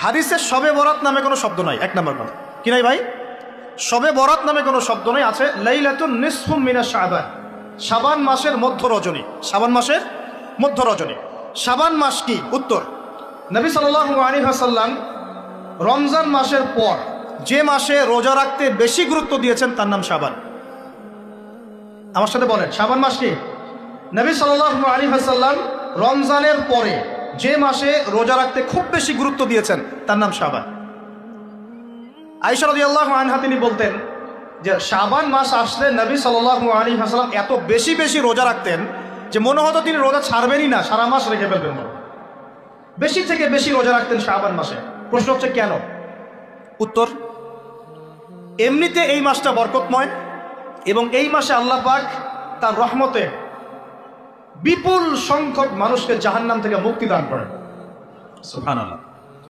হাদিসে শবে বরাত নামে কোনো শব্দ নাই, এক নম্বর কথা। কি নাই ভাই? শবে বরাত নামে কোনো শব্দ নাই, আছে লাইলাতুন নিসফুম মিনাশ শাবান, শাবান মাসের মধ্য রজনী। শাবান মাসের মধ্য রজনী। শাবান মাস কি? উত্তর, নবী সাল্লাল্লাহু আলাইহি ওয়াসাল্লাম রমজান মাসের পর যে মাসে রোজা রাখতে বেশি গুরুত্ব দিয়েছেন তার নাম শাবান। আমার সাথে বলেন, শাবান মাস কি? নবী সাল্লাল্লাহু আলাইহি ওয়াসাল্লাম রমজানের পরে যে মাসে রোজা রাখতে খুব বেশি গুরুত্ব দিয়েছেন তার নাম শাবান। আয়েশা রাদিয়াল্লাহু আনহা তিনি বলতেন যে শাবান মাস আসলে নবী সাল্লাল্লাহু আলাইহি ওয়াসাল্লাম এত বেশি বেশি রোজা রাখতেন যে মনে হতো তিনি রোজা ছাড়বেনই না, সারা মাস রেখে ফেলবেন। বেশি থেকে বেশি রোজা রাখতেন শাবান মাসে। প্রশ্ন হচ্ছে কেন? উত্তর, এমনিতে এই মাসটা বরকতময় এবং এই মাসে আল্লাহ পাক তার রহমতে বিপুল সংখ্যক মানুষকে জাহান্নাম থেকে মুক্তি দান করেন। সুবহানাল্লাহ।